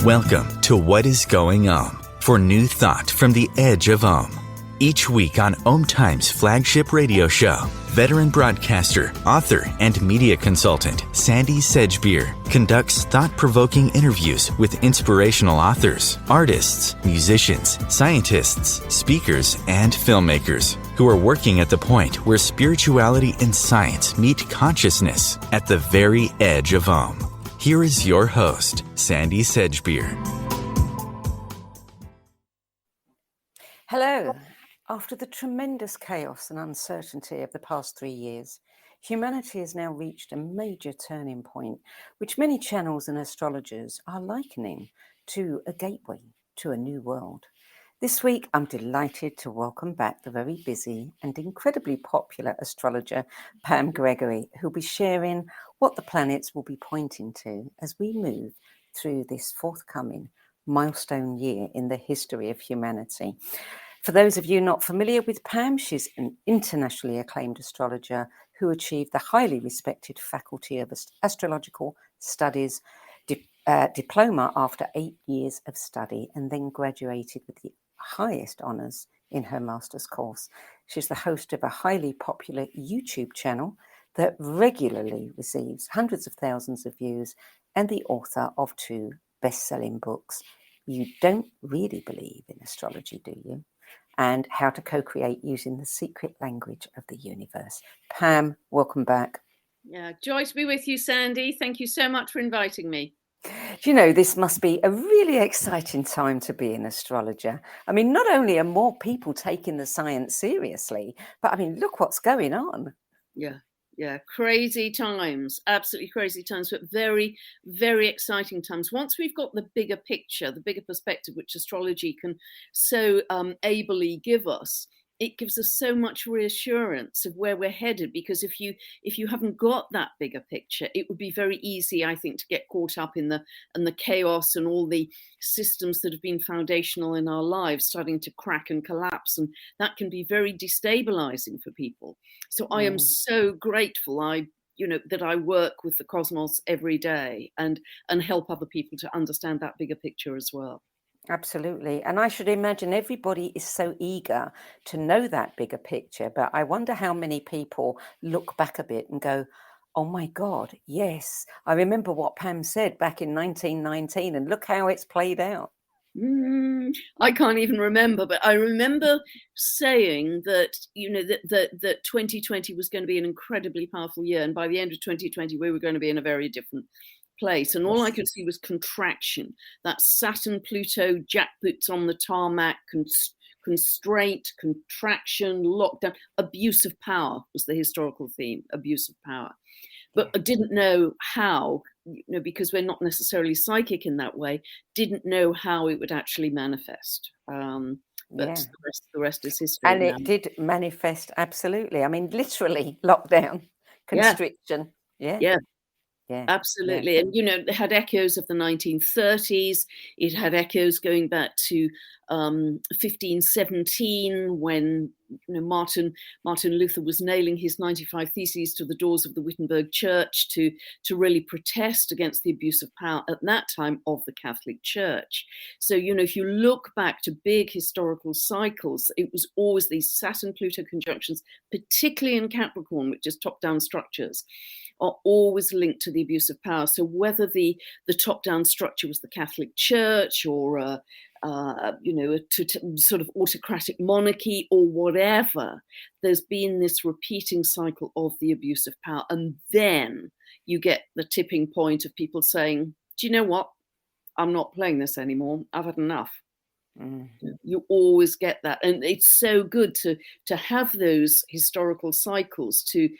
Welcome to What is Going On for new thought from the edge of Om. Each week on OMTimes flagship radio show, veteran broadcaster, author, and media consultant Sandie Sedgbeer conducts thought-provoking interviews with inspirational authors, artists, musicians, scientists, speakers, and filmmakers who are working at the point where spirituality and science meet consciousness at the very edge of Om. Here is your host, Sandie Sedgbeer. Hello. After the tremendous chaos and uncertainty of the past 3 years, humanity has now reached a major turning point, which many channels and astrologers are likening to a gateway to a new world. This week, I'm delighted to welcome back the very busy and incredibly popular astrologer, Pam Gregory, who'll be sharing what the planets will be pointing to as we move through this forthcoming milestone year in the history of humanity. For those of you not familiar with Pam, she's an internationally acclaimed astrologer who achieved the highly respected Faculty of Astrological Studies diploma after 8 years of study and then graduated with the highest honours in her master's course. She's the host of a highly popular YouTube channel that regularly receives hundreds of thousands of views and the author of 2 best-selling books. You don't really believe in astrology, do you? And how to co-create using the secret language of the universe. Pam, welcome back. Yeah, joy to be with you, Sandie. Thank you so much for inviting me. You know, this must be a really exciting time to be an astrologer. I mean, not only are more people taking the science seriously, but I mean, look what's going on. Yeah, crazy times, absolutely crazy times, but very, very exciting times. Once we've got the bigger picture, the bigger perspective, which astrology can so ably give us, it gives us so much reassurance of where we're headed. Because if you haven't got that bigger picture, it would be very easy, I think, to get caught up in the chaos and all the systems that have been foundational in our lives starting to crack and collapse, and that can be very destabilizing for people. So I am so grateful that I work with the cosmos every day and help other people to understand that bigger picture as well. Absolutely. And I should imagine everybody is so eager to know that bigger picture. But I wonder how many people look back a bit and go, oh, my God, yes. I remember what Pam said back in 1919 and look how it's played out. I can't even remember, but I remember saying that, that 2020 was going to be an incredibly powerful year. And by the end of 2020, we were going to be in a very different place, and all I could see was contraction. That Saturn Pluto jackboots on the tarmac, constraint, contraction, lockdown, abuse of power was the historical theme, abuse of power. But I didn't know how, because we're not necessarily psychic in that way, didn't know how it would actually manifest. But the rest is history. And it did manifest, absolutely. I mean, literally lockdown, constriction. Yeah. Yeah, absolutely. And, it had echoes of the 1930s. It had echoes going back to 1517 when Martin Luther was nailing his 95 Theses to the doors of the Wittenberg Church to really protest against the abuse of power at that time of the Catholic Church. So, if you look back to big historical cycles, it was always these Saturn-Pluto conjunctions, particularly in Capricorn, which is top-down structures, are always linked to the abuse of power. So whether the top-down structure was the Catholic Church or a sort of autocratic monarchy or whatever, there's been this repeating cycle of the abuse of power. And then you get the tipping point of people saying, do you know what? I'm not playing this anymore. I've had enough. You always get that. And it's so good to have those historical cycles to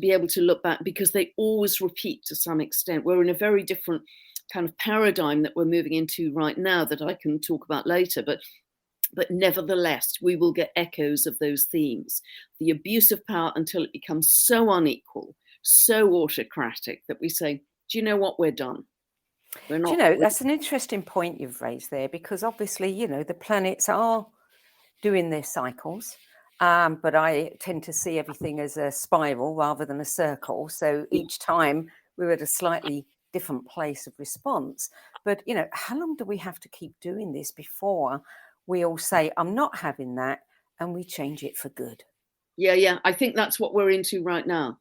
be able to look back, because they always repeat to some extent. We're in a very different kind of paradigm that we're moving into right now that I can talk about later, but nevertheless, we will get echoes of those themes. The abuse of power until it becomes so unequal, so autocratic that we say, do you know what, we're done. We're not. That's an interesting point you've raised there, because obviously, the planets are doing their cycles. But I tend to see everything as a spiral rather than a circle. So each time we're at a slightly different place of response. But, how long do we have to keep doing this before we all say, I'm not having that, and we change it for good? Yeah. I think that's what we're into right now.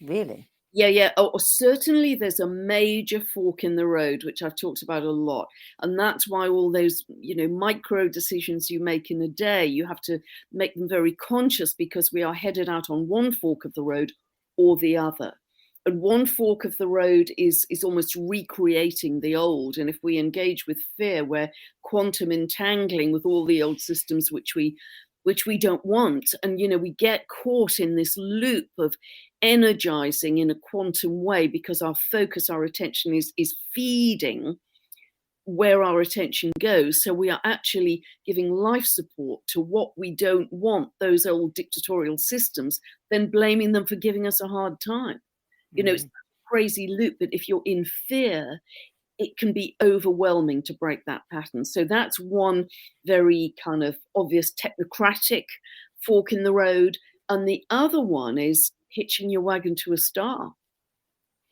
Really? Yeah. Oh, certainly there's a major fork in the road, which I've talked about a lot. And that's why all those, micro decisions you make in a day, you have to make them very conscious, because we are headed out on one fork of the road or the other. And one fork of the road is almost recreating the old. And if we engage with fear, we're quantum entangling with all the old systems which we don't want. And, we get caught in this loop of energizing in a quantum way, because our focus, our attention is feeding where our attention goes. So we are actually giving life support to what we don't want, those old dictatorial systems, then blaming them for giving us a hard time. It's a crazy loop, but if you're in fear, it can be overwhelming to break that pattern. So that's one very kind of obvious technocratic fork in the road. And the other one is hitching your wagon to a star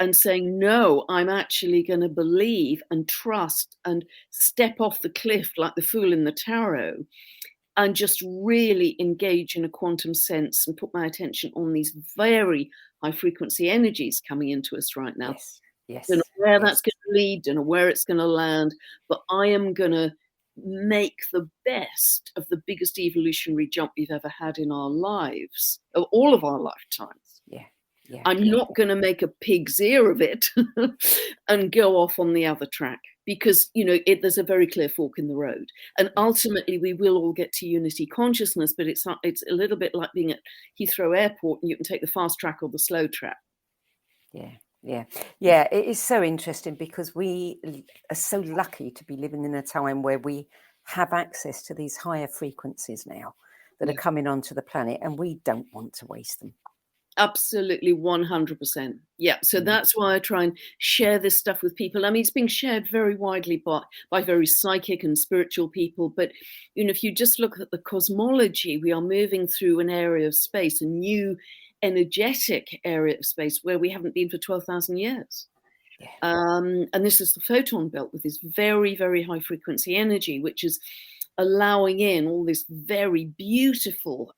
and saying, no, I'm actually going to believe and trust and step off the cliff like the fool in the tarot, and just really engage in a quantum sense and put my attention on these very high frequency energies coming into us right now. Yes. Don't know where that's going to lead, don't know where it's going to land, but I am going to make the best of the biggest evolutionary jump we've ever had in our lives, of all of our lifetimes. Yeah. I'm not going to make a pig's ear of it and go off on the other track, because, there's a very clear fork in the road. And ultimately, we will all get to unity consciousness, but it's a little bit like being at Heathrow Airport, and you can take the fast track or the slow track. Yeah. It is so interesting, because we are so lucky to be living in a time where we have access to these higher frequencies now that are coming onto the planet, and we don't want to waste them. Absolutely, 100%. Yeah. So that's why I try and share this stuff with people. I mean, it's being shared very widely by very psychic and spiritual people. But, if you just look at the cosmology, we are moving through an area of space, a new energetic area of space where we haven't been for 12,000 years. And this is the photon belt with this very, very high frequency energy, which is allowing in all this very beautiful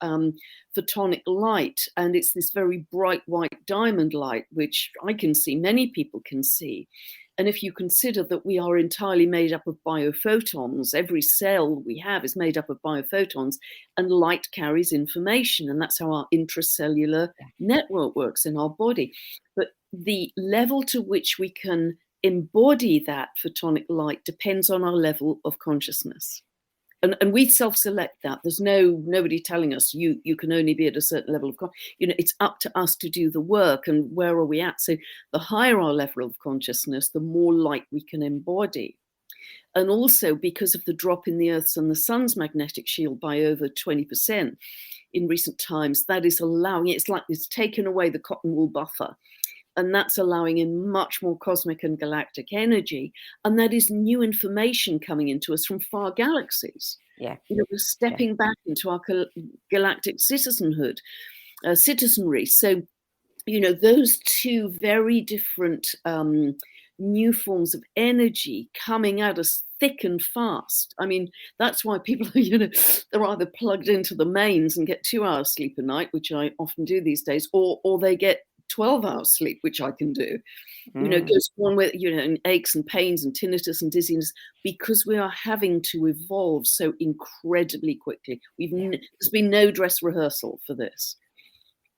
photonic light. And it's this very bright white diamond light, which I can see, many people can see. And if you consider that we are entirely made up of biophotons, every cell we have is made up of biophotons, and light carries information. And that's how our intracellular network works in our body. But the level to which we can embody that photonic light depends on our level of consciousness. And we self-select that. There's nobody telling us you can only be at a certain level of it's up to us to do the work. And where are we at? So the higher our level of consciousness, the more light we can embody. And also, because of the drop in the Earth's and the Sun's magnetic shield by over 20% in recent times, that is allowing, it's like it's taken away the cotton wool buffer. And that's allowing in much more cosmic and galactic energy. And that is new information coming into us from far galaxies. Yeah. We're stepping back into our galactic citizenry. So, those two very different new forms of energy coming at us thick and fast. I mean, that's why people, they're either plugged into the mains and get 2 hours sleep a night, which I often do these days, or they get 12 hours sleep, which I can do. Goes on with, and aches and pains and tinnitus and dizziness, because we are having to evolve so incredibly quickly. There's been no dress rehearsal for this.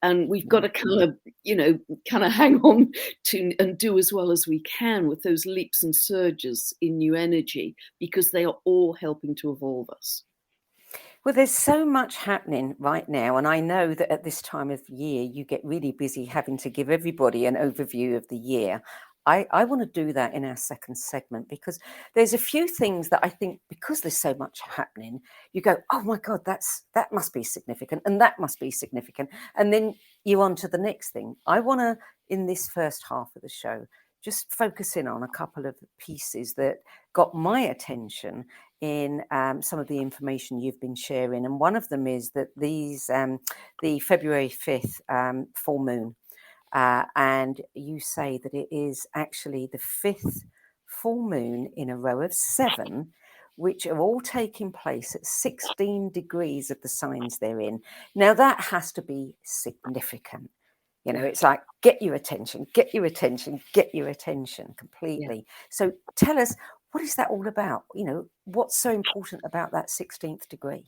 And we've got to kind of hang on to and do as well as we can with those leaps and surges in new energy, because they are all helping to evolve us. Well, there's so much happening right now, and I know that at this time of year, you get really busy having to give everybody an overview of the year. I want to do that in our second segment, because there's a few things that I think, because there's so much happening, you go, oh my God, that must be significant, and that must be significant. And then you're on to the next thing. I want to, in this first half of the show, just focus in on a couple of pieces that got my attention in some of the information you've been sharing. And one of them is that the February 5th full moon, and you say that it is actually the 5th full moon in a row of 7, which are all taking place at 16 degrees of the signs they're in. Now, that has to be significant. You know, it's like, get your attention, get your attention, get your attention completely. Yeah. So tell us, what is that all about? You know, what's so important about that 16th degree?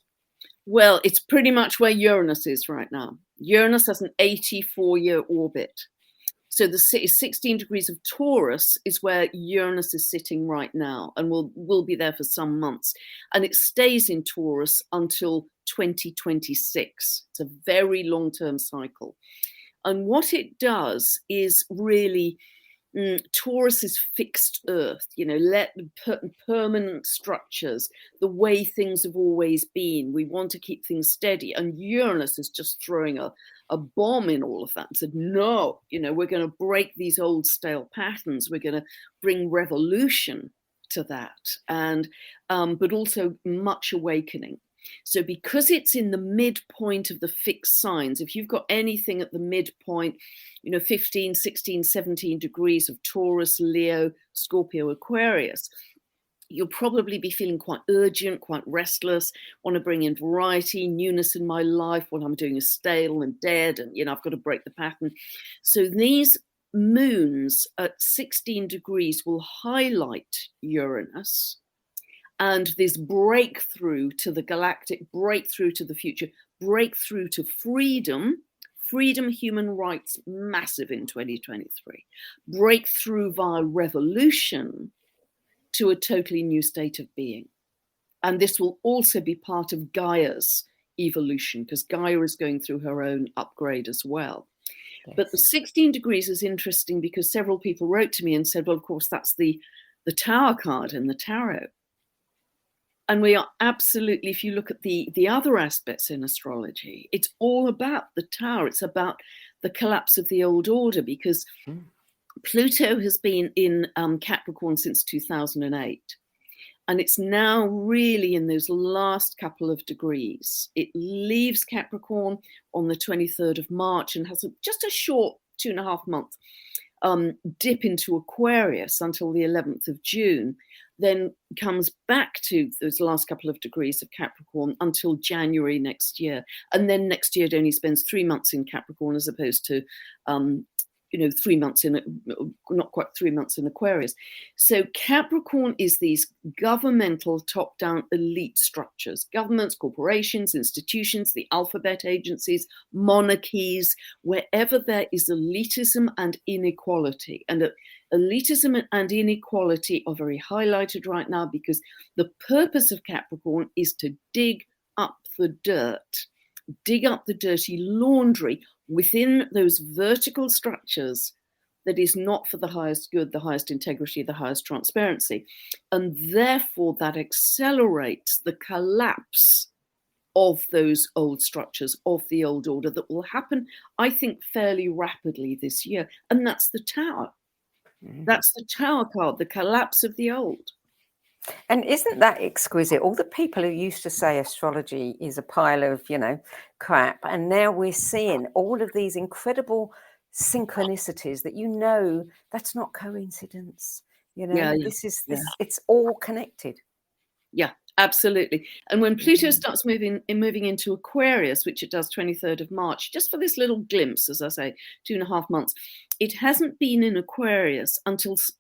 Well, it's pretty much where Uranus is right now. Uranus has an 84-year orbit. So the 16 degrees of Taurus is where Uranus is sitting right now, and will be there for some months. And it stays in Taurus until 2026. It's a very long-term cycle. And what it does is really, Taurus is fixed earth, you know, permanent structures, the way things have always been. We want to keep things steady. And Uranus is just throwing a bomb in all of that and said, no, you know, we're going to break these old stale patterns. We're going to bring revolution to that, and but also much awakening. So because it's in the midpoint of the fixed signs, if you've got anything at the midpoint, you know, 15, 16, 17 degrees of Taurus, Leo, Scorpio, Aquarius, you'll probably be feeling quite urgent, quite restless, want to bring in variety, newness in my life. What I'm doing is stale and dead, and, you know, I've got to break the pattern. So these moons at 16 degrees will highlight Uranus and this breakthrough to the galactic, breakthrough to the future, breakthrough to freedom, human rights, massive in 2023, breakthrough via revolution to a totally new state of being. And this will also be part of Gaia's evolution, because Gaia is going through her own upgrade as well. Yes. But the 16 degrees is interesting because several people wrote to me and said, well, of course, that's the Tower card in the tarot. And we are absolutely, if you look at the other aspects in astrology, it's all about the Tower. It's about the collapse of the old order, because Pluto has been in Capricorn since 2008. And it's now really in those last couple of degrees. It leaves Capricorn on the 23rd of March and has just a short 2.5 month dip into Aquarius until the 11th of June, then comes back to those last couple of degrees of Capricorn until January next year. And then next year it only spends 3 months in Capricorn as opposed to 3 months in, not quite 3 months in Aquarius. So Capricorn is these governmental top-down elite structures, governments, corporations, institutions, the alphabet agencies, monarchies, wherever there is elitism and inequality. And elitism and inequality are very highlighted right now because the purpose of Capricorn is to dig up the dirt, dig up the dirty laundry within those vertical structures that is not for the highest good, the highest integrity, the highest transparency. And therefore that accelerates the collapse of those old structures, of the old order, that will happen, I think, fairly rapidly this year. And that's the Tower. That's the Tower card, the collapse of the old. And isn't that exquisite? All the people who used to say astrology is a pile of, crap, and now we're seeing all of these incredible synchronicities that that's not coincidence. It's all connected. Yeah, absolutely. And when Pluto starts moving into Aquarius, which it does 23rd of March, just for this little glimpse, as I say, 2.5 months, it hasn't been in Aquarius since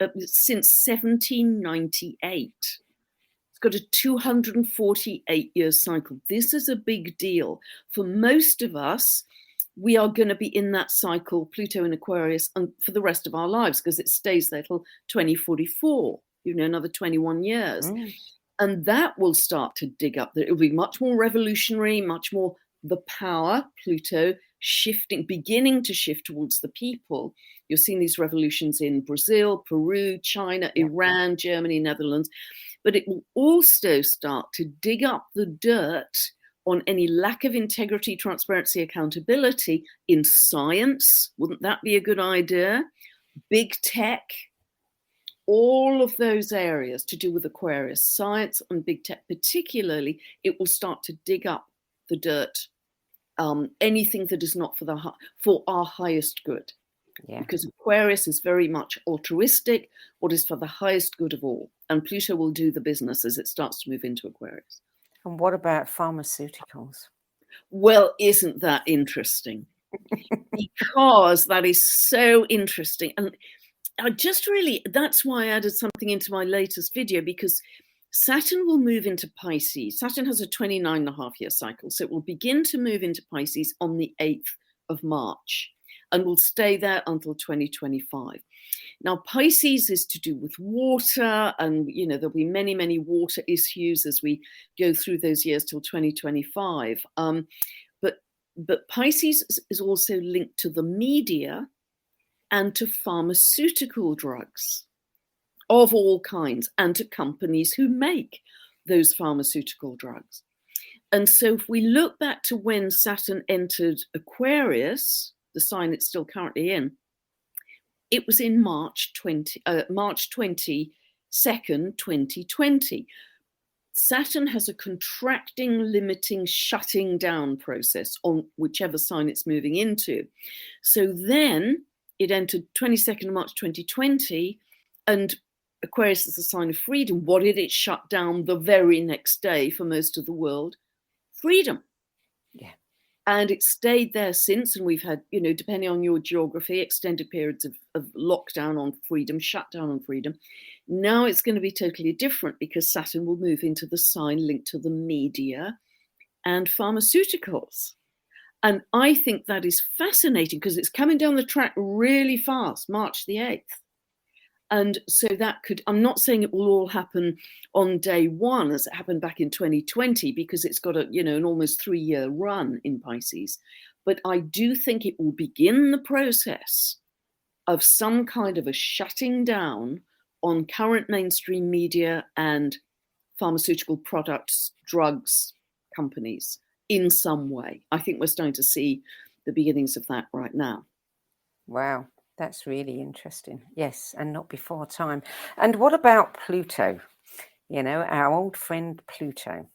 1798. It's got a 248-year cycle. This is a big deal. For most of us, we are going to be in that cycle, Pluto in Aquarius, and for the rest of our lives, because it stays there till 2044, another 21 years. And that will start to dig up. It will be much more revolutionary, much more the power, Pluto, beginning to shift towards the people. You're seeing these revolutions in Brazil, Peru, China, Iran, Germany, Netherlands. But it will also start to dig up the dirt on any lack of integrity, transparency, accountability in science. Wouldn't that be a good idea? Big tech, all of those areas to do with Aquarius, science and big tech particularly, it will start to dig up the dirt. Anything that is not for our highest good. Yeah. Because Aquarius is very much altruistic, what is for the highest good of all. And Pluto will do the business as it starts to move into Aquarius. And what about pharmaceuticals? Well, isn't that interesting? Because that is so interesting. And I just really, that's why I added something into my latest video, because Saturn will move into Pisces. Saturn has a 29.5-year cycle. So it will begin to move into Pisces on the 8th of March and will stay there until 2025. Now, Pisces is to do with water, and there'll be many, many water issues as we go through those years till 2025. But Pisces is also linked to the media and to pharmaceutical drugs of all kinds, and to companies who make those pharmaceutical drugs. And so if we look back to when Saturn entered Aquarius, the sign it's still currently in, it was in March 22nd, 2020. Saturn has a contracting, limiting, shutting down process on whichever sign it's moving into. So then it entered 22nd of March 2020, and Aquarius is a sign of freedom. What did it shut down the very next day for most of the world? Freedom. Yeah. And it stayed there since, and we've had, depending on your geography, extended periods of lockdown on freedom, shutdown on freedom. Now it's going to be totally different, because Saturn will move into the sign linked to the media and pharmaceuticals. And I think that is fascinating, because it's coming down the track really fast, March the 8th. And so that could, I'm not saying it will all happen on day one as it happened back in 2020, because it's got an almost 3-year run in Pisces. But I do think it will begin the process of some kind of a shutting down on current mainstream media and pharmaceutical products, drugs, companies in some way. I think we're starting to see the beginnings of that right now. Wow. That's really interesting. Yes, and not before time. And what about Pluto? Our old friend Pluto.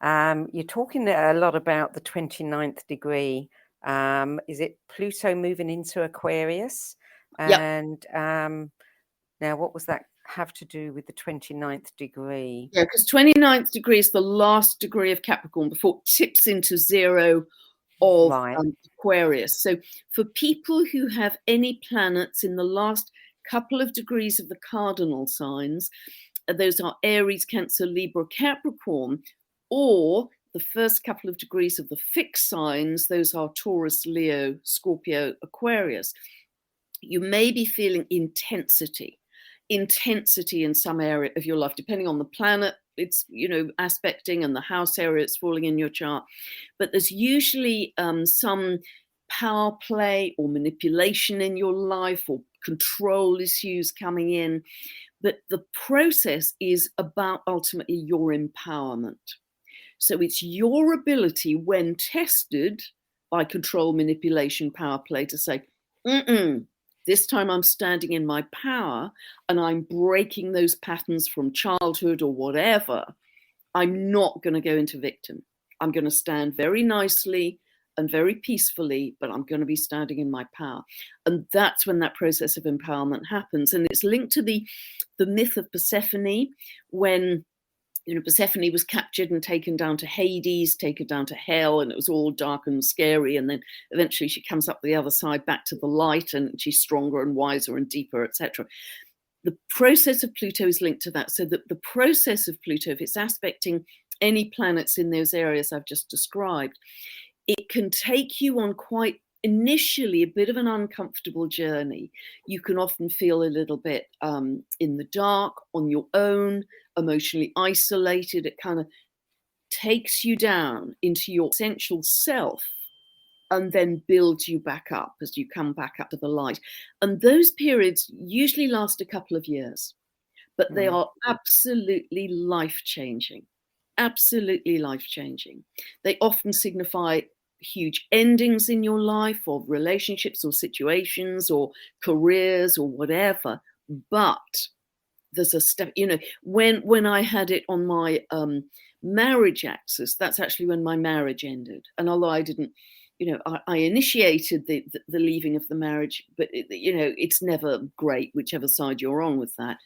You're talking a lot about the 29th degree. Is it Pluto moving into Aquarius? And now what was that have to do with the 29th degree? Yeah, because 29th degree is the last degree of Capricorn before it tips into zero of Aquarius. So for people who have any planets in the last couple of degrees of the cardinal signs, those are Aries, Cancer, Libra, Capricorn, or the first couple of degrees of the fixed signs, those are Taurus, Leo, Scorpio, Aquarius, you may be feeling intensity in some area of your life, depending on the planet it's aspecting and the house area it's falling in your chart. But there's usually some power play or manipulation in your life, or control issues coming in. But the process is about ultimately your empowerment. So it's your ability, when tested by control, manipulation, power play, to say, this time I'm standing in my power and I'm breaking those patterns from childhood or whatever. I'm not going to go into victim. I'm going to stand very nicely and very peacefully, but I'm going to be standing in my power. And that's when that process of empowerment happens. And it's linked to the myth of Persephone, when Persephone was captured and taken down to Hades, taken down to hell, and it was all dark and scary. And then eventually she comes up the other side back to the light, and she's stronger and wiser and deeper, etc. The process of Pluto is linked to that. So that the process of Pluto, if it's aspecting any planets in those areas I've just described, it can take you on quite initially a bit of an uncomfortable journey. You can often feel a little bit in the dark, on your own, emotionally isolated. It kind of takes you down into your essential self and then builds you back up as you come back up to the light. And those periods usually last a couple of years, but they are absolutely life-changing. Absolutely life-changing. They often signify huge endings in your life, of relationships or situations or careers or whatever. But there's a step, when I had it on my marriage axis, that's actually when my marriage ended. And although I didn't, I initiated the leaving of the marriage, but it's never great, whichever side you're on with that.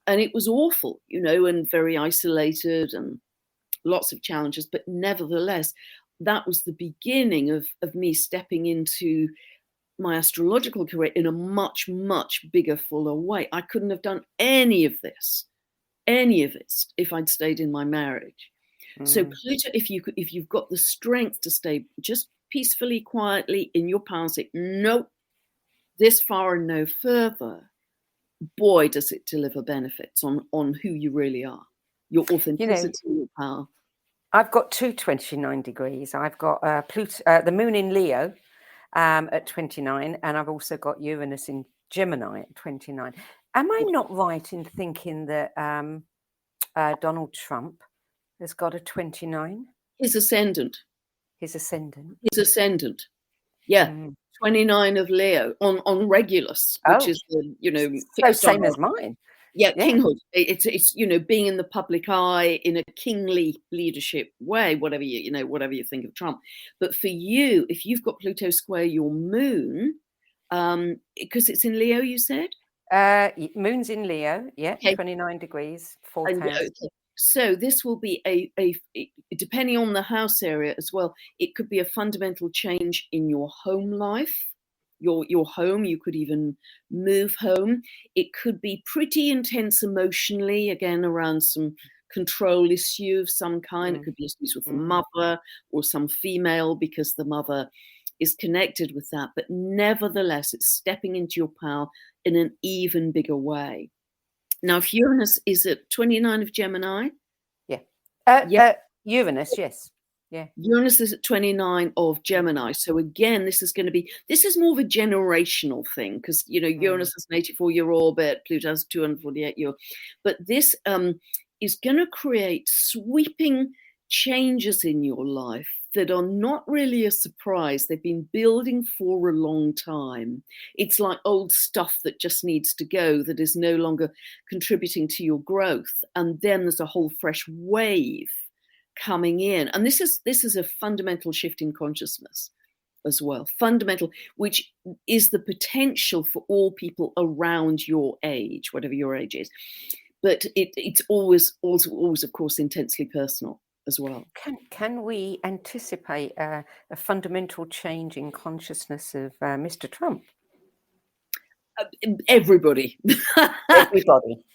And it was awful, and very isolated and lots of challenges. But nevertheless, that was the beginning of me stepping into my astrological career in a much, much bigger, fuller way. I couldn't have done any of this, if I'd stayed in my marriage. So Pluto, if you've got the strength to stay just peacefully, quietly in your power, say, nope, this far and no further, boy, does it deliver benefits on who you really are, your authenticity, your power. I've got 29 degrees. I've got Pluto, the moon in Leo at 29, and I've also got Uranus in Gemini at 29. Am I not right in thinking that Donald Trump has got a 29? His ascendant. Yeah. 29 of Leo on Regulus, which is the, so same as mine. Yeah, kinghood. It's being in the public eye in a kingly leadership way, whatever you think of Trump. But for you, if you've got Pluto square your moon, because it's in Leo, you said? Moon's in Leo, okay. 29 degrees, 4th house. So this will be a depending on the house area as well, it could be a fundamental change in your home life. Your home, you could even move home. It could be pretty intense emotionally, again, around some control issue of some kind. It could be issues with the mother or some female because the mother is connected with that. But nevertheless, it's stepping into your power in an even bigger way. Now, if Uranus is at 29 of Gemini. Uranus, yes. Yeah. Uranus is at 29 of Gemini. So again, this is more of a generational thing because, Uranus has an 84-year orbit, Pluto has 248-year. But this is going to create sweeping changes in your life that are not really a surprise. They've been building for a long time. It's like old stuff that just needs to go, that is no longer contributing to your growth. And then there's a whole fresh wave coming in, and this is a fundamental shift in consciousnness as well, fundamental, which is the potential for all people around your age, whatever your age is, but it's always of course intensely personal as well. Can we anticipate a fundamental change in consciousness of Mr. Trump? Everybody.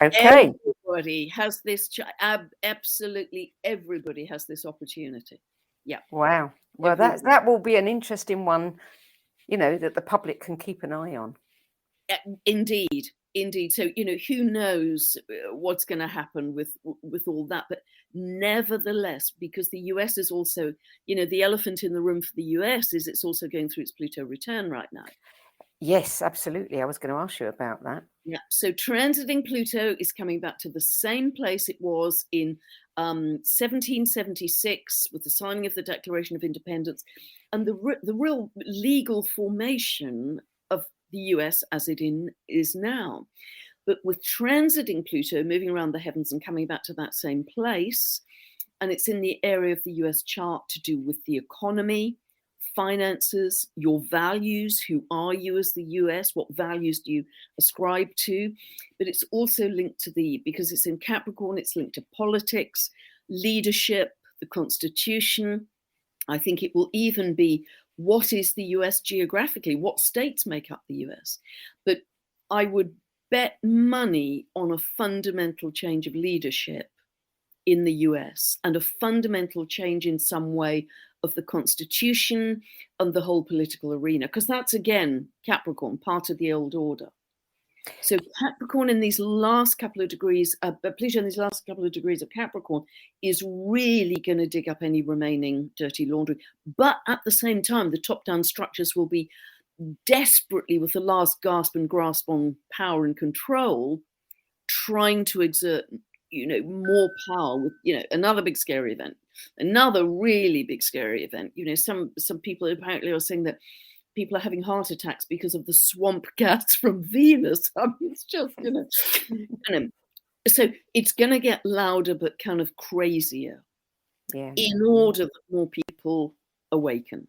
Okay. Everybody has this. Absolutely, everybody has this opportunity. Yeah. Wow. Well, that will be an interesting one. That the public can keep an eye on. Indeed. So who knows what's going to happen with all that, but nevertheless, because the US is also, the elephant in the room for the US is it's also going through its Pluto return right now. Yes, absolutely. I was going to ask you about that. Yeah. So transiting Pluto is coming back to the same place it was in 1776 with the signing of the Declaration of Independence and the real legal formation of the US as it is now. But with transiting Pluto, moving around the heavens and coming back to that same place, and it's in the area of the US chart to do with the economy, finances, your values, who are you as the US, what values do you ascribe to, but it's also linked to because it's in Capricorn, it's linked to politics, leadership, the Constitution. I think it will even be what is the US geographically, what states make up the US. But I would bet money on a fundamental change of leadership in the US and a fundamental change in some way of the Constitution and the whole political arena, because that's, again, Capricorn, part of the old order. So Capricorn in these last couple of degrees, Pluto in these last couple of degrees of Capricorn is really going to dig up any remaining dirty laundry. But at the same time, the top-down structures will be desperately, with the last gasp and grasp on power and control, trying to exert more power with, another big scary event, another really big scary event. Some people apparently are saying that people are having heart attacks because of the swamp gas from Venus. I mean, it's just, so it's going to get louder, but kind of crazier in order that more people awaken.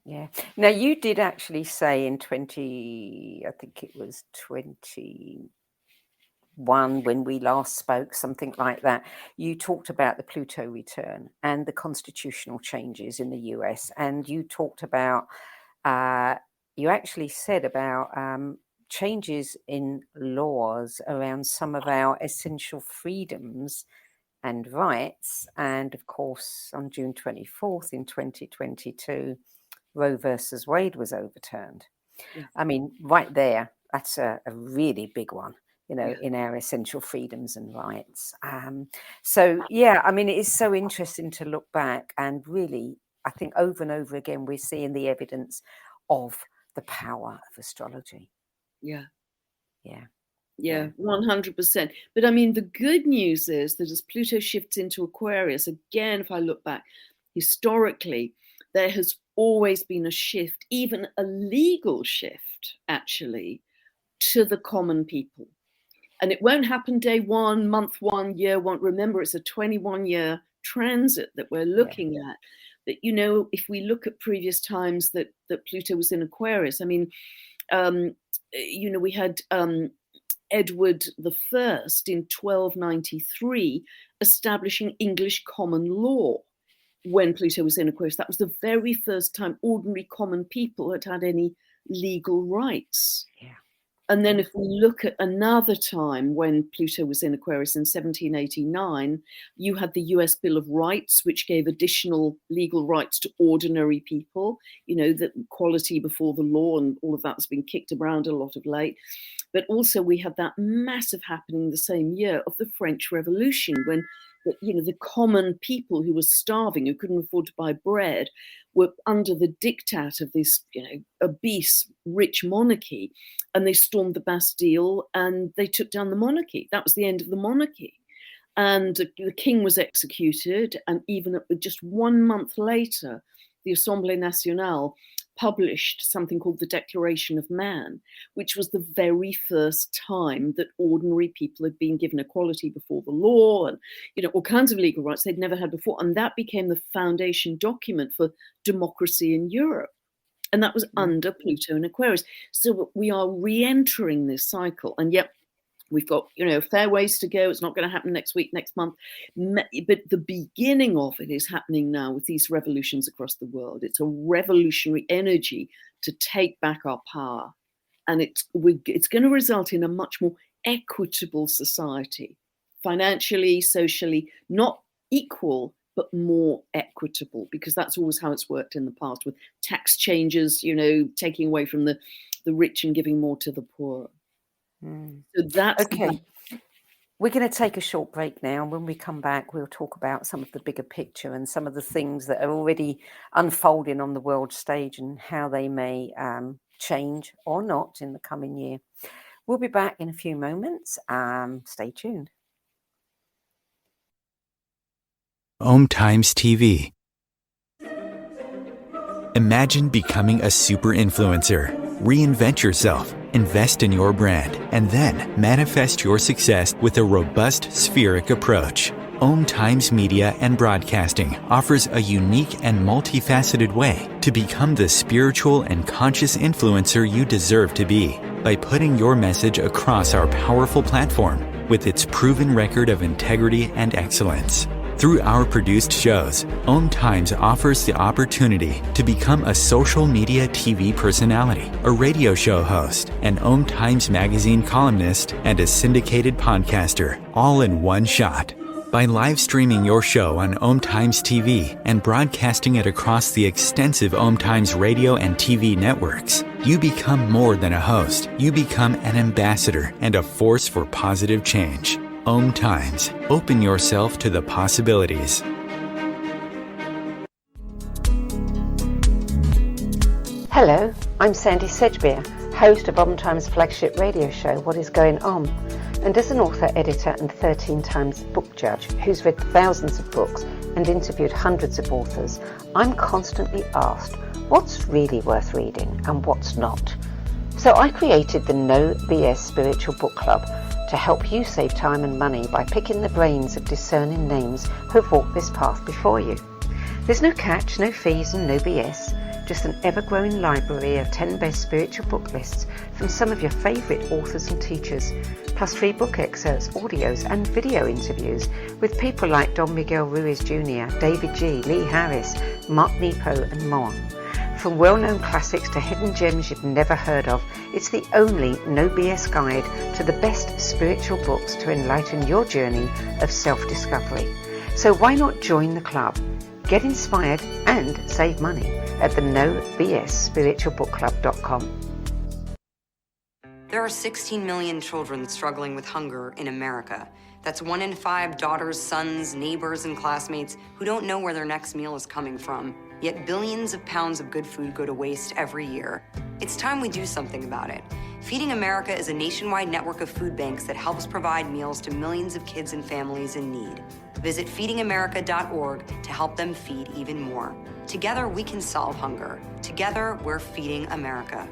Yeah. Now, you did actually say in 21, when we last spoke, something like that, you talked about the Pluto return and the constitutional changes in the US. And you talked about, you actually said about changes in laws around some of our essential freedoms and rights. And of course, on June 24th in 2022, Roe versus Wade was overturned. Yeah. I mean, right there, that's a really big one, Yeah. in our essential freedoms and rights. So, yeah, I mean, it is so interesting to look back, and really, I think over and over again, we're seeing the evidence of the power of astrology. Yeah. Yeah. Yeah, 100%. But I mean, the good news is that as Pluto shifts into Aquarius, again, if I look back historically, there has always been a shift, even a legal shift, actually, to the common people. And it won't happen day one, month one, year one. Remember, it's a 21-year transit that we're looking at. But, if we look at previous times that Pluto was in Aquarius, I mean, we had Edward I in 1293 establishing English common law when Pluto was in Aquarius. That was the very first time ordinary common people had any legal rights. Yeah. And then if we look at another time when Pluto was in Aquarius in 1789, you had the US Bill of Rights, which gave additional legal rights to ordinary people, the equality before the law, and all of that has been kicked around a lot of late. But also we had that massive happening the same year of the French Revolution, when the common people who were starving, who couldn't afford to buy bread, were under the diktat of this, obese, rich monarchy, and they stormed the Bastille and they took down the monarchy. That was the end of the monarchy. And the king was executed, and even just 1 month later, the Assemblée Nationale published something called the Declaration of Man, which was the very first time that ordinary people had been given equality before the law and, all kinds of legal rights they'd never had before. And that became the foundation document for democracy in Europe. And that was under Pluto and Aquarius. So we are re-entering this cycle. And yet we've got, a fair ways to go. It's not going to happen next week, next month. But the beginning of it is happening now with these revolutions across the world. It's a revolutionary energy to take back our power. And it's going to result in a much more equitable society, financially, socially, not equal, but more equitable, because that's always how it's worked in the past with tax changes, taking away from the rich and giving more to the poor. So that's okay. We're going to take a short break now. And when we come back, we'll talk about some of the bigger picture and some of the things that are already unfolding on the world stage and how they may change or not in the coming year. We'll be back in a few moments. Stay tuned. OMTimes TV. Imagine becoming a super influencer. Reinvent yourself, invest in your brand, and then manifest your success with a robust spheric approach. OMTimes Media and Broadcasting offers a unique and multifaceted way to become the spiritual and conscious influencer you deserve to be by putting your message across our powerful platform with its proven record of integrity and excellence. Through our produced shows, OMTimes offers the opportunity to become a social media TV personality, a radio show host, an OMTimes magazine columnist, and a syndicated podcaster, all in one shot. By live streaming your show on OMTimes TV and broadcasting it across the extensive OMTimes radio and TV networks, you become more than a host. You become an ambassador and a force for positive change. OMTimes. Open yourself to the possibilities. Hello, I'm Sandie Sedgbeer, host of OMTimes' flagship radio show, What Is Going On? And as an author, editor, and 13 times book judge who's read thousands of books and interviewed hundreds of authors, I'm constantly asked what's really worth reading and what's not. So I created the No BS Spiritual Book Club to help you save time and money by picking the brains of discerning names who've walked this path before you. There's no catch, no fees, and no BS. just an ever-growing library of 10 best spiritual book lists from some of your favourite authors and teachers, plus free book excerpts, audios and video interviews with people like Don Miguel Ruiz Jr., David G., Lee Harris, Mark Nepo and more. From well-known classics to hidden gems you've never heard of, it's the only no BS guide to the best spiritual books to enlighten your journey of self-discovery. So why not join the club? Get inspired and save money at the nobsspiritualbookclub.com. There are 16 million children struggling with hunger in America. That's 1 in 5 daughters, sons, neighbors, and classmates who don't know where their next meal is coming from. Yet billions of pounds of good food go to waste every year. It's time we do something about it. Feeding America is a nationwide network of food banks that helps provide meals to millions of kids and families in need. Visit feedingamerica.org to help them feed even more. Together, we can solve hunger. Together, we're feeding America.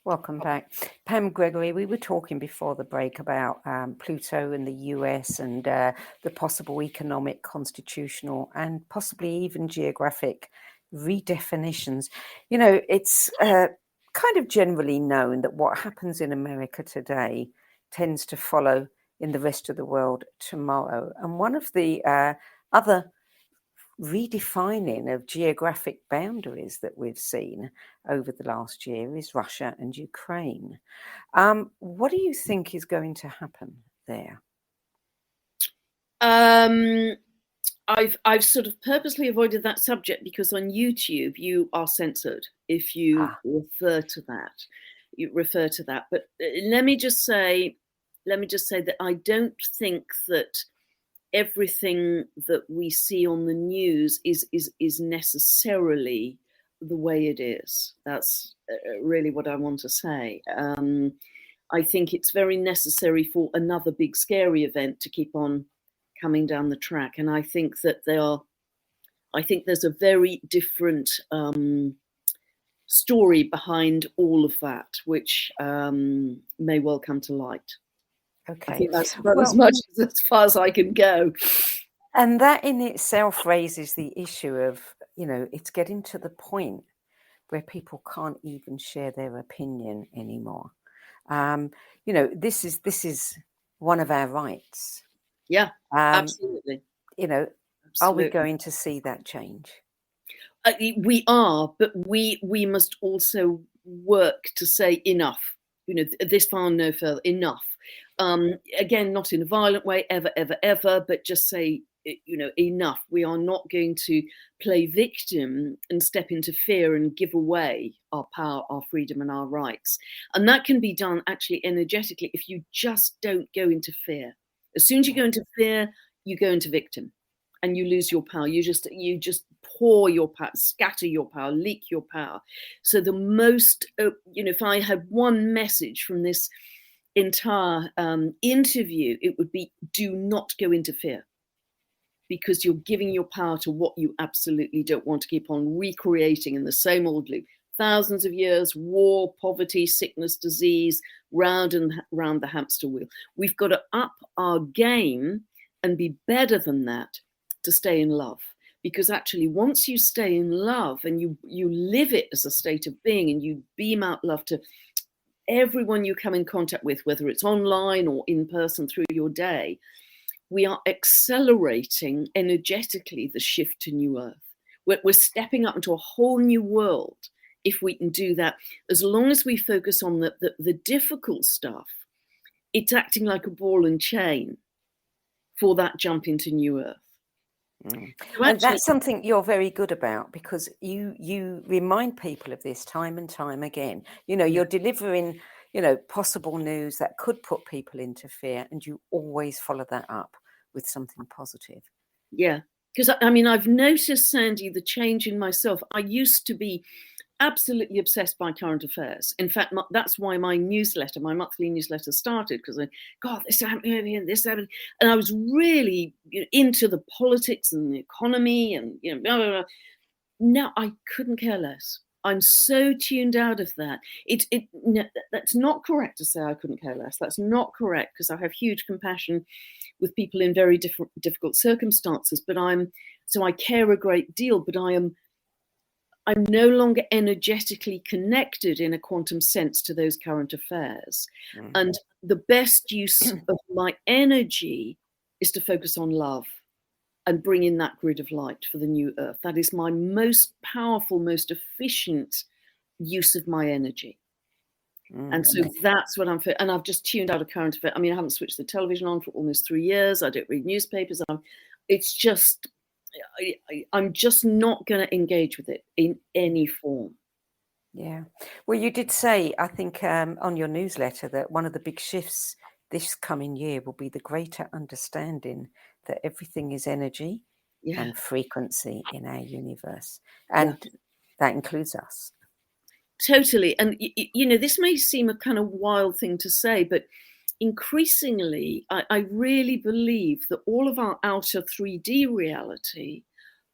Welcome back. Pam Gregory, we were talking before the break about Pluto and the US and the possible economic, constitutional, and possibly even geographic redefinitions. You know, it's kind of generally known that what happens in America today tends to follow in the rest of the world tomorrow. And one of the other redefining of geographic boundaries that we've seen over the last year is Russia and Ukraine. What do you think is going to happen there? I've sort of purposely avoided that subject because on YouTube you are censored if you refer to that. But let me just say that I don't think that everything that we see on the news is necessarily the way it is. That's really what I want to say. I think it's very necessary for another big scary event to keep on coming down the track, and I think that there's a very different story behind all of that, which may well come to light. Okay. I think that's about as much as far as I can go. And that in itself raises the issue of, you know, it's getting to the point where people can't even share their opinion anymore. You know, this is one of our rights. Yeah, absolutely. You know, Are we going to see that change? We are, but we must also work to say enough. You know, this far, no further, enough. Again, not in a violent way, ever, but just say, you know, enough. We are not going to play victim and step into fear and give away our power, our freedom and our rights. And that can be done actually energetically if you just don't go into fear. As soon as you go into fear, you go into victim and you lose your power. You just pour your power, scatter your power, leak your power. So the most, you know, if I had one message from this entire interview, it would be: do not go into fear, because you're giving your power to what you absolutely don't want to keep on recreating in the same old loop. Thousands of years, war, poverty, sickness, disease, round and round the hamster wheel. We've got to up our game and be better than that to stay in love. Because actually, once you stay in love and you live it as a state of being and you beam out love to everyone you come in contact with, whether it's online or in person through your day, we are accelerating energetically the shift to New Earth. We're stepping up into a whole new world if we can do that. As long as we focus on the difficult stuff, it's acting like a ball and chain for that jump into New Earth. Mm. And that's something you're very good about, because you remind people of this time and time again. You know, you're delivering, you know, possible news that could put people into fear, and you always follow that up with something positive. Yeah, because I mean, I've noticed, Sandie, the change in myself. I used to be absolutely obsessed by current affairs. In fact, that's why my newsletter, my monthly newsletter, started, because God, this happening over here, this happening, and I was really, you know, into the politics and the economy, and, you know, blah, blah, blah. Now I couldn't care less. I'm so tuned out of that. No, that's not correct to say I couldn't care less. That's not correct, because I have huge compassion with people in very difficult circumstances, but I care a great deal, but I'm no longer energetically connected in a quantum sense to those current affairs. And the best use of my energy is to focus on love and bring in that grid of light for the new earth. That is my most powerful, most efficient use of my energy. And so that's what and I've just tuned out of current affairs. I mean, I haven't switched the television on for almost 3 years. I don't read newspapers. It's just, I'm just not going to engage with it in any form. Yeah. Well, you did say, I think, on your newsletter that one of the big shifts this coming year will be the greater understanding that everything is energy and frequency in our universe. And that includes us. Totally. And, you know, this may seem a kind of wild thing to say, but increasingly, I really believe that all of our outer 3D reality,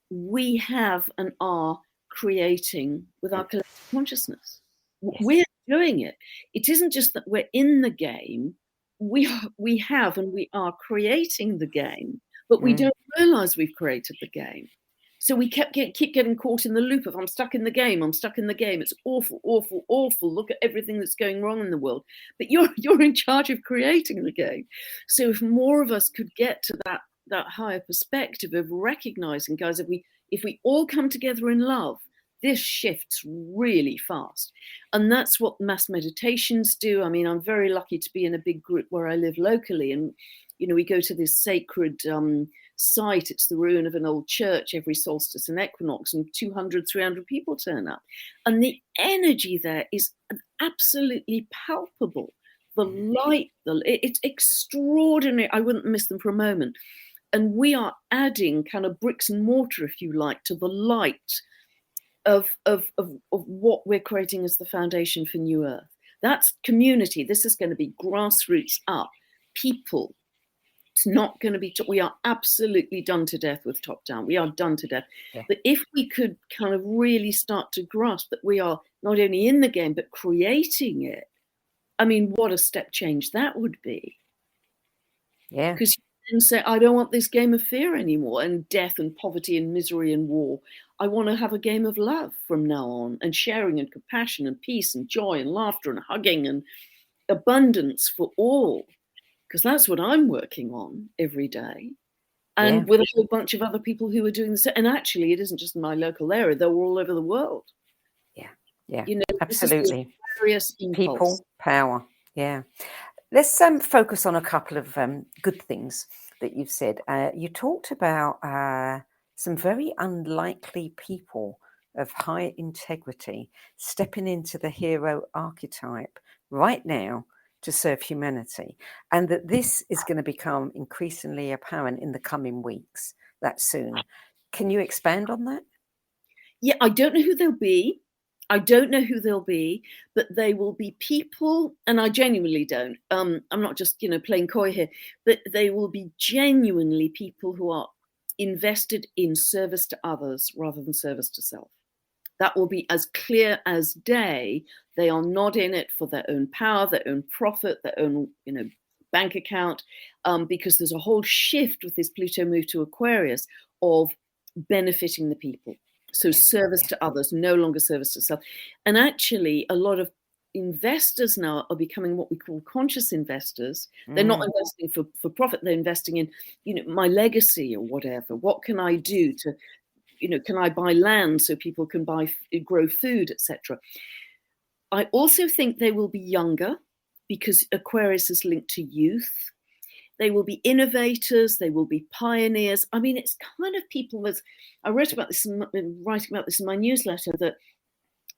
we have and are creating with our collective consciousness. Yes. We're doing it. It isn't just that we're in the game. We have and we are creating the game, but we don't realize we've created the game. So we keep getting caught in the loop of I'm stuck in the game. It's awful, awful, awful. Look at everything that's going wrong in the world. But you're in charge of creating the game. So if more of us could get to that higher perspective of recognizing, guys, if we all come together in love, this shifts really fast. And that's what mass meditations do. I mean, I'm very lucky to be in a big group where I live locally. And, you know, we go to this sacred site. It's the ruin of an old church every solstice and equinox, and 200, 300 people turn up. And the energy there is absolutely palpable. The light, it's extraordinary. I wouldn't miss them for a moment. And we are adding kind of bricks and mortar, if you like, to the light of what we're creating as the foundation for New Earth. That's community. This is going to be grassroots up. People. It's not going to be, we are absolutely done to death with top down. We are done to death. Yeah. But if we could kind of really start to grasp that we are not only in the game, but creating it, I mean, what a step change that would be. Yeah. Because you then say, I don't want this game of fear anymore, and death and poverty and misery and war. I want to have a game of love from now on, and sharing and compassion and peace and joy and laughter and hugging and abundance for all. Because that's what I'm working on every day. And with a whole bunch of other people who are doing the same. And actually, it isn't just in my local area. They're all over the world. Yeah, you know, absolutely. People, power. Yeah. Let's focus on a couple of good things that you've said. You talked about some very unlikely people of high integrity stepping into the hero archetype right now to serve humanity, and that this is going to become increasingly apparent in the coming weeks, that soon. Can you expand on that? Yeah, I don't know who they'll be. But they will be people, and I genuinely don't. I'm not just, playing coy here, but they will be genuinely people who are invested in service to others rather than service to self. That will be as clear as day. They are not in it for their own power, their own profit, their own, bank account, because there's a whole shift with this Pluto move to Aquarius of benefiting the people. So service to others, no longer service to self. And actually, a lot of investors now are becoming what we call conscious investors. They're not investing for profit. They're investing in, my legacy or whatever. What can I do to, can I buy land so people can grow food, etc. I also think they will be younger because Aquarius is linked to youth. They will be innovators. They will be pioneers. I mean, it's kind of people that I wrote about this, writing about this in my newsletter, that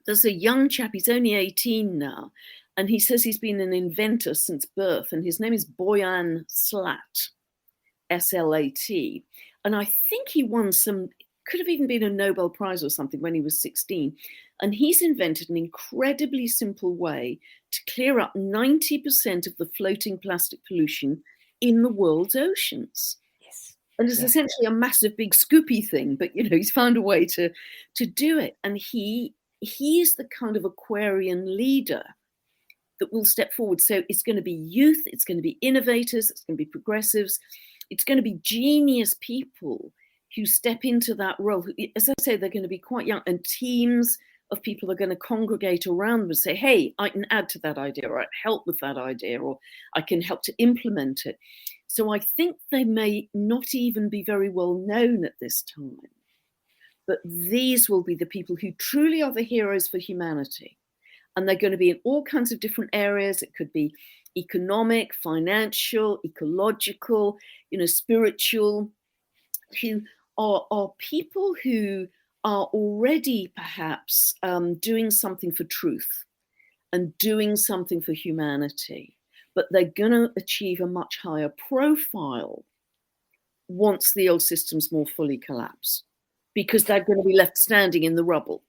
there's a young chap, he's only 18 now, and he says he's been an inventor since birth, and his name is Boyan Slat, S-L-A-T. And I think he won could have even been a Nobel Prize or something when he was 16. And he's invented an incredibly simple way to clear up 90% of the floating plastic pollution in the world's oceans. Yes. And it's essentially a massive big scoopy thing, but he's found a way to do it. And he is the kind of Aquarian leader that will step forward. So it's going to be youth, it's going to be innovators, it's going to be progressives, It's going to be genius people who step into that role. As I say, they're going to be quite young, and teams of people are going to congregate around them and say, hey, I can add to that idea, or I can help with that idea, or I can help to implement it. So I think they may not even be very well known at this time. But these will be the people who truly are the heroes for humanity. And they're going to be in all kinds of different areas. It could be economic, financial, ecological, spiritual, who are people who are already perhaps doing something for truth and doing something for humanity. But they're going to achieve a much higher profile once the old systems more fully collapse, because they're going to be left standing in the rubble,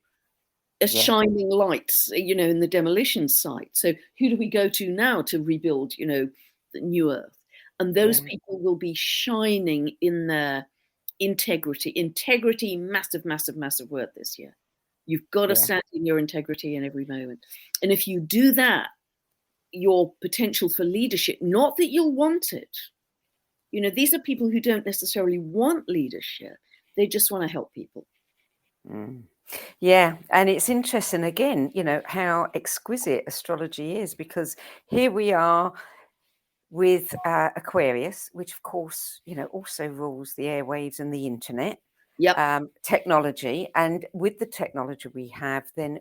shining lights, in the demolition site. So who do we go to now to rebuild, the new earth? And those people will be shining in their integrity. Integrity, massive, massive, massive word this year. You've got to stand in your integrity in every moment. And if you do that, your potential for leadership, not that you'll want it. These are people who don't necessarily want leadership. They just want to help people. Yeah, and it's interesting again, how exquisite astrology is, because here we are with Aquarius, which of course, also rules the airwaves and the internet, technology. And with the technology we have, then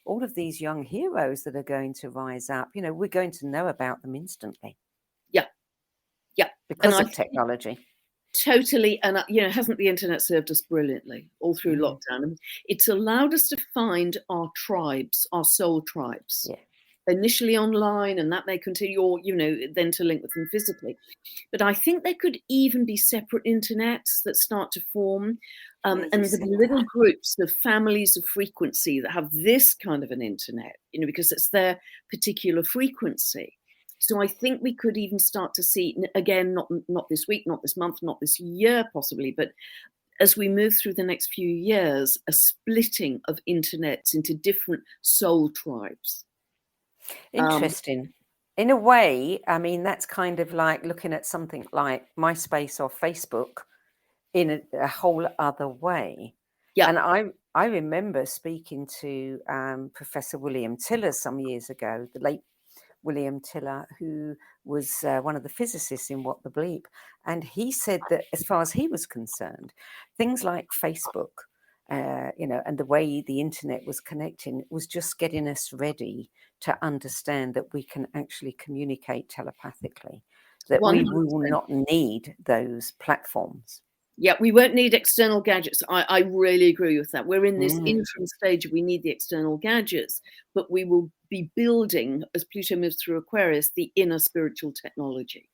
all of these young heroes that are going to rise up, we're going to know about them instantly. Yeah. Because of technology. Totally. And, hasn't the internet served us brilliantly all through lockdown? I mean, it's allowed us to find our tribes, our soul tribes, initially online, and that may continue, or, then to link with them physically. But I think there could even be separate internets that start to form, and the little groups, the families of frequency that have this kind of an internet, because it's their particular frequency. So I think we could even start to see, again, not this week, not this month, not this year possibly, but as we move through the next few years, a splitting of internets into different soul tribes. Interesting. In a way, I mean, that's kind of like looking at something like MySpace or Facebook in a whole other way. Yeah. And I remember speaking to Professor William Tiller some years ago, the late William Tiller, who was one of the physicists in What the Bleep. And he said that as far as he was concerned, things like Facebook, and the way the internet was connecting was just getting us ready to understand that we can actually communicate telepathically, that 100%. We will not need those platforms. Yeah, we won't need external gadgets. I really agree with that. We're in this interim stage. We need the external gadgets, but we will be building, as Pluto moves through Aquarius, the inner spiritual technology.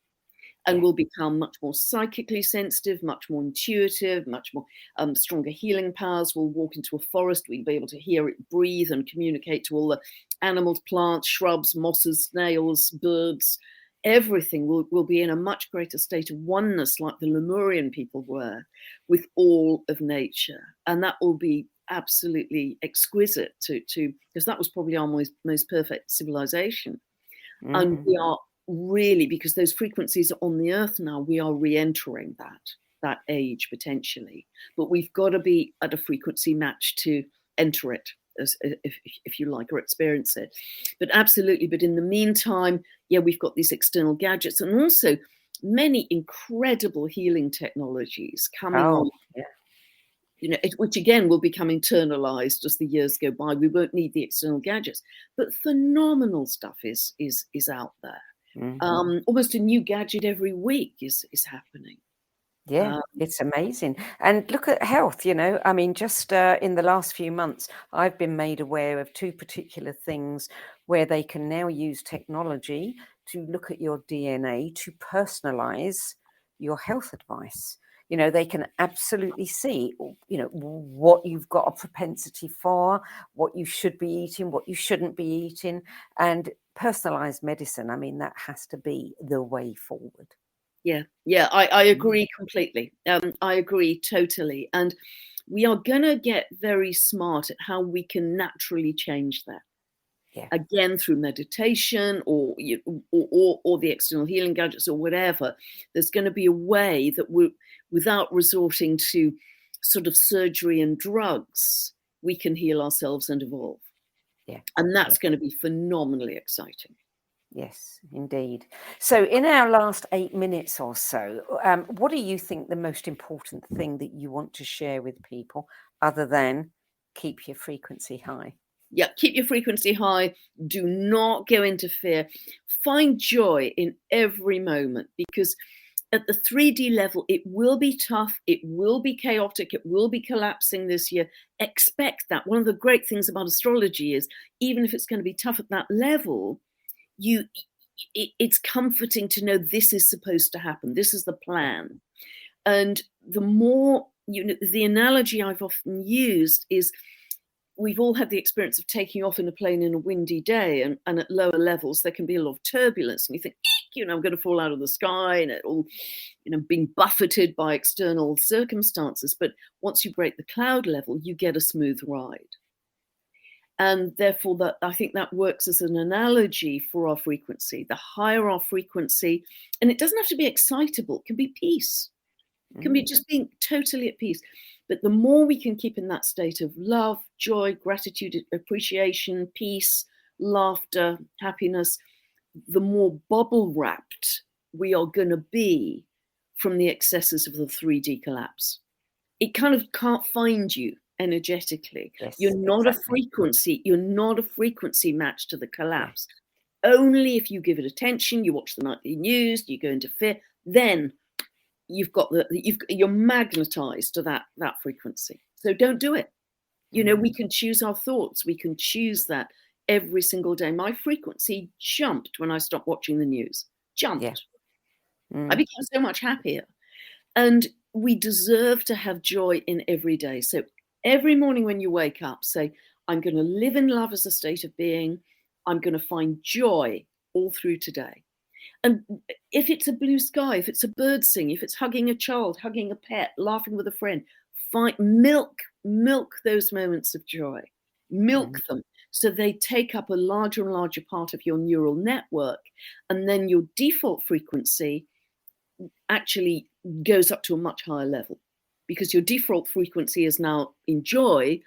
And we'll become much more psychically sensitive, much more intuitive, much more stronger healing powers. We'll walk into a forest. We'll be able to hear it breathe and communicate to all the animals, plants, shrubs, mosses, snails, birds. Everything will be in a much greater state of oneness, like the Lemurian people were, with all of nature. And that will be absolutely exquisite to because that was probably our most perfect civilization. And we are really, because those frequencies are on the earth now, we are re-entering that age potentially. But we've got to be at a frequency match to enter it, if you like, or experience it. But absolutely. But in the meantime, we've got these external gadgets and also many incredible healing technologies coming on. Which again will become internalized as the years go by. We won't need the external gadgets, but phenomenal stuff is out there. Almost a new gadget every week is happening. Yeah, it's amazing. And look at health, I mean, just in the last few months, I've been made aware of two particular things where they can now use technology to look at your DNA to personalize your health advice. They can absolutely see, what you've got a propensity for, what you should be eating, what you shouldn't be eating, and personalized medicine. I mean, that has to be the way forward. Yeah, I agree completely. I agree totally. And we are going to get very smart at how we can naturally change that. Yeah. Again, through meditation or the external healing gadgets or whatever, there's going to be a way that without resorting to sort of surgery and drugs, we can heal ourselves and evolve. Yeah. And that's going to be phenomenally exciting. Yes, indeed. So in our last 8 minutes or so, what do you think the most important thing that you want to share with people other than keep your frequency high? Yeah, keep your frequency high. Do not go into fear. Find joy in every moment, because at the 3D level, it will be tough. It will be chaotic. It will be collapsing this year. Expect that. One of the great things about astrology is, even if it's going to be tough at that level, it's comforting to know this is supposed to happen. This is the plan. And the more, the analogy I've often used is, we've all had the experience of taking off in a plane in a windy day, and at lower levels, there can be a lot of turbulence. And you think, I'm going to fall out of the sky, and it all, being buffeted by external circumstances. But once you break the cloud level, you get a smooth ride. And therefore, I think that works as an analogy for our frequency. The higher our frequency, and it doesn't have to be excitable, it can be peace. It can be just being totally at peace. But the more we can keep in that state of love, joy, gratitude, appreciation, peace, laughter, happiness, the more bubble wrapped we are going to be from the excesses of the 3D collapse. It kind of can't find you energetically. Yes, you're not exactly. you're not a frequency match to the collapse. Only if you give it attention, you watch the nightly news, you go into fear, then you're magnetized to that frequency. So don't do it. We can choose our thoughts. We can choose that every single day. My frequency jumped when I stopped watching the news. Jumped. Yeah. I became so much happier. And we deserve to have joy in every day. So every morning when you wake up, say, I'm going to live in love as a state of being. I'm going to find joy all through today. And if it's a blue sky, if it's a bird sing, if it's hugging a child, hugging a pet, laughing with a friend, milk those moments of joy. Milk them so they take up a larger and larger part of your neural network. And then your default frequency actually goes up to a much higher level, because your default frequency is now in joy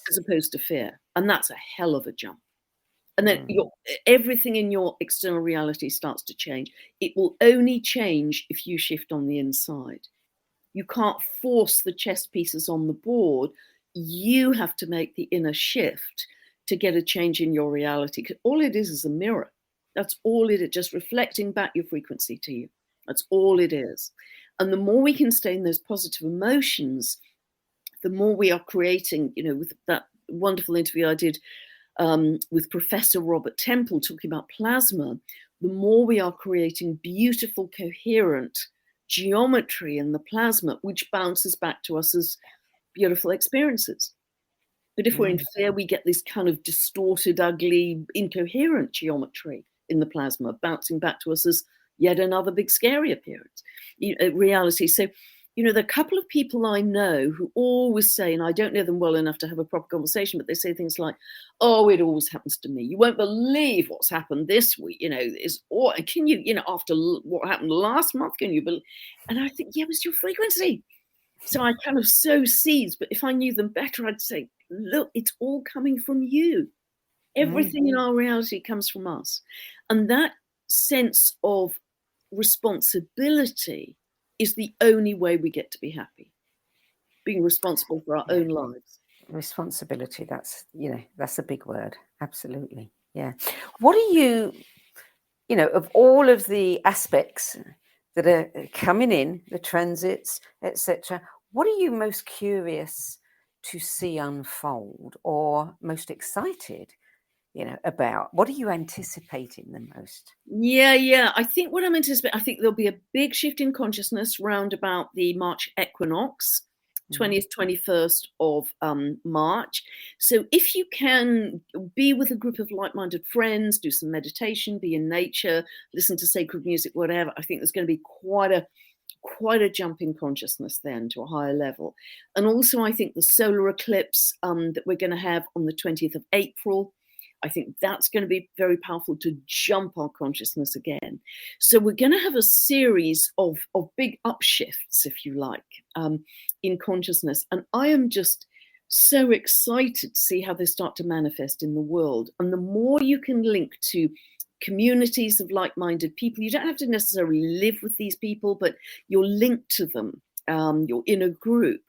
as opposed to fear. And that's a hell of a jump. And then everything in your external reality starts to change. It will only change if you shift on the inside. You can't force the chess pieces on the board. You have to make the inner shift to get a change in your reality. Because all it is a mirror. That's all it is, just reflecting back your frequency to you. That's all it is. And the more we can stay in those positive emotions, the more we are creating, with that wonderful interview I did with Professor Robert Temple talking about plasma, the more we are creating beautiful, coherent geometry in the plasma, which bounces back to us as beautiful experiences. But if we're in fear, we get this kind of distorted, ugly, incoherent geometry in the plasma, bouncing back to us as yet another big, scary appearance, reality. So, there are a couple of people I know who always say, and I don't know them well enough to have a proper conversation, but they say things like, oh, it always happens to me. You won't believe what's happened this week, can you, after what happened last month, can you believe? And I think, yeah, it's your frequency. So I kind of sow seeds, but if I knew them better, I'd say, look, it's all coming from you. Everything in our reality comes from us. And that sense of responsibility is the only way we get to be happy. Being responsible for our own lives. Responsibility, that's a big word. Absolutely. Yeah. What are you, of all of the aspects that are coming in, the transits, etc., what are you most curious to see unfold, or most excited, about? What are you anticipating the most? Yeah. I think what I'm anticipating, I think there'll be a big shift in consciousness round about the March equinox, 20th, 21st of March. So if you can be with a group of like-minded friends, do some meditation, be in nature, listen to sacred music, whatever, I think there's going to be quite a jump in consciousness then to a higher level. And also I think the solar eclipse that we're going to have on the 20th of April, I think that's going to be very powerful to jump our consciousness again. So we're going to have a series of big upshifts, if you like, in consciousness. And I am just so excited to see how they start to manifest in the world. And the more you can link to communities of like-minded people, you don't have to necessarily live with these people, but you're linked to them, you're in a group,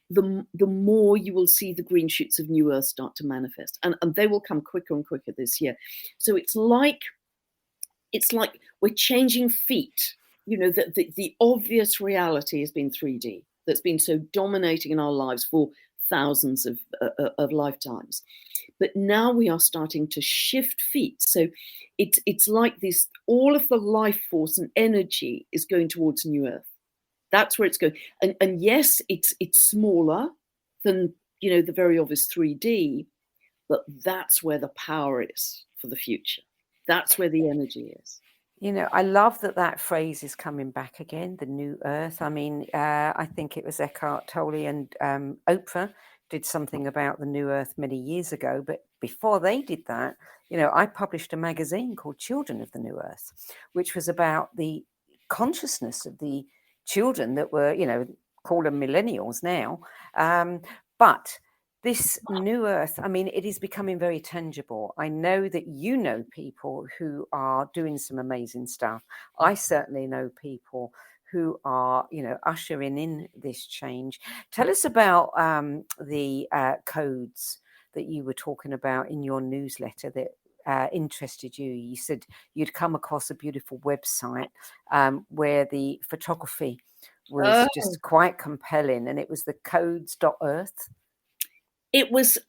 the more you will see the green shoots of New Earth start to manifest. And they will come quicker and quicker this year. So it's like we're changing feet. You know, the obvious reality has been 3D, that's been so dominating in our lives for thousands of lifetimes. But now we are starting to shift feet. So it's like this, all of the life force and energy is going towards New Earth. That's where it's going. And yes, it's smaller than, you know, the very obvious 3D, but that's where the power is for the future. That's where the energy is. You know, I love that phrase is coming back again, the New Earth. I mean, I think it was Eckhart Tolle and Oprah did something about the New Earth many years ago. But before they did that, you know, I published a magazine called Children of the New Earth, which was about the consciousness of the children that were, you know, call them millennials now. But this New Earth, I mean, it is becoming very tangible. I know that you know people who are doing some amazing stuff. I certainly know people who are, you know, ushering in this change. Tell us about the codes that you were talking about in your newsletter that interested you. You said you'd come across a beautiful website where the photography was just quite compelling, and it was the codes.earth. It was,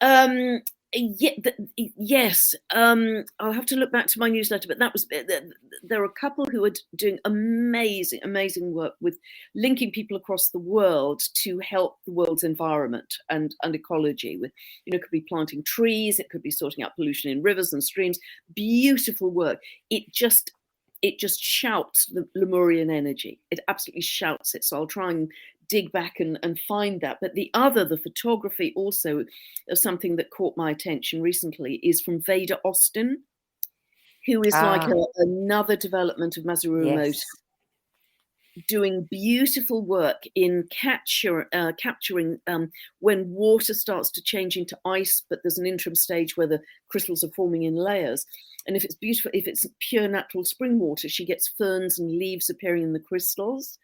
yes. I'll have to look back to my newsletter, but that was, there are a couple who are doing amazing work with linking people across the world to help the world's environment and ecology. With, you know, it could be planting trees, it could be sorting out pollution in rivers and streams. Beautiful work. It just shouts the Lemurian energy. It absolutely shouts it. So I'll try and dig back and find that. But the photography also of something that caught my attention recently is from Veda Austin, who is like another development of Masaru Emoto, doing beautiful work in capturing when water starts to change into ice, but there's an interim stage where the crystals are forming in layers. And if it's beautiful, if it's pure natural spring water, she gets ferns and leaves appearing in the crystals.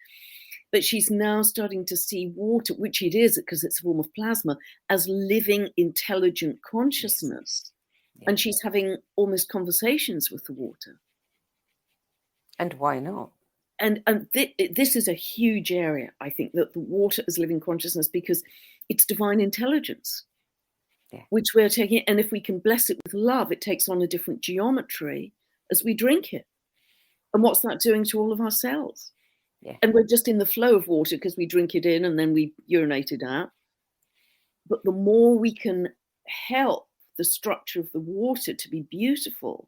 But she's now starting to see water, which it is because it's a form of plasma, as living, intelligent consciousness. Yes. And she's having almost conversations with the water. And why not? And this is a huge area, I think, that the water is living consciousness, because it's divine intelligence, which we're taking. And if we can bless it with love, it takes on a different geometry as we drink it. And what's that doing to all of our cells? Yeah. And we're just in the flow of water because we drink it in and then we urinate it out. But the more we can help the structure of the water to be beautiful,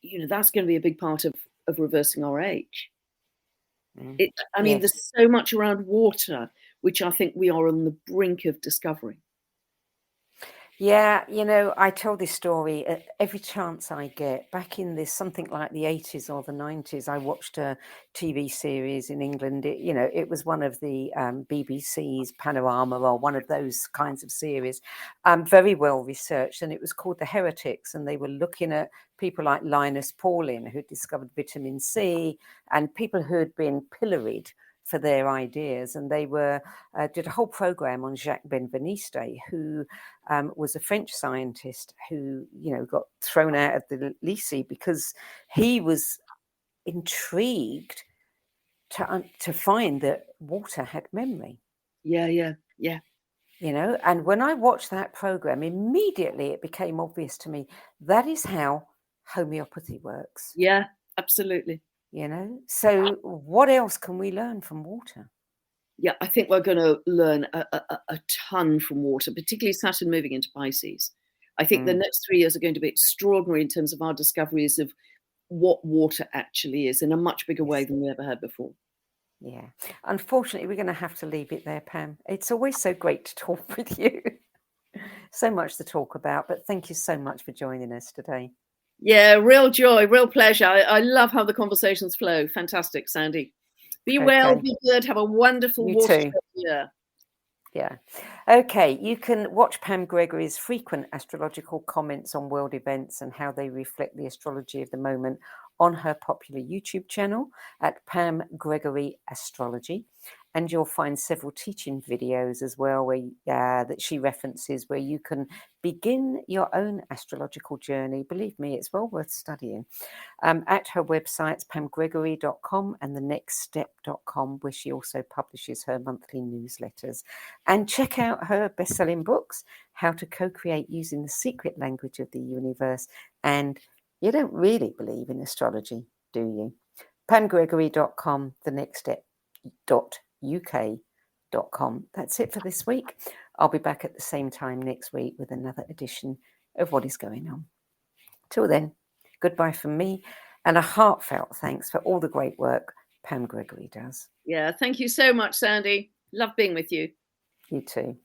you know, that's going to be a big part of reversing our age. There's so much around water, which I think we are on the brink of discovering. Yeah, you know, I tell this story every chance I get. Back in this, something like the 80s or the 90s, I watched a TV series in England. It was one of the BBC's Panorama or one of those kinds of series, very well researched. And it was called The Heretics. And they were looking at people like Linus Pauling, who discovered vitamin C, and people who had been pilloried for their ideas. And they did a whole program on Jacques Benveniste, who was a French scientist who, you know, got thrown out of the lycée because he was intrigued to find that water had memory. Yeah. You know, and when I watched that program, immediately it became obvious to me that is how homeopathy works. Yeah, absolutely. You know, so what else can we learn from water? Yeah, I think we're going to learn a ton from water, particularly Saturn moving into Pisces. I think the next 3 years are going to be extraordinary in terms of our discoveries of what water actually is in a much bigger way than we ever had before. Yeah. Unfortunately, we're going to have to leave it there, Pam. It's always so great to talk with you. So much to talk about, but thank you so much for joining us today. Yeah, real joy, real pleasure. I love how the conversations flow. Fantastic, Sandie. Be well, be good, have a wonderful watershed year. Yeah. Okay, you can watch Pam Gregory's frequent astrological comments on world events and how they reflect the astrology of the moment on her popular YouTube channel at Pam Gregory Astrology. And you'll find several teaching videos as well where that she references where you can begin your own astrological journey. Believe me, it's well worth studying. At her websites, pamgregory.com and thenextstep.com, where she also publishes her monthly newsletters. And check out her best-selling books, How to Co-Create Using the Secret Language of the Universe. And you don't really believe in astrology, do you? pamgregory.com, thenextstep.uk.com. That's it for this week. I'll be back at the same time next week with another edition of What is Going On. Till then, goodbye from me and a heartfelt thanks for all the great work Pam Gregory does. Yeah, thank you so much, Sandie. Love being with you. You too.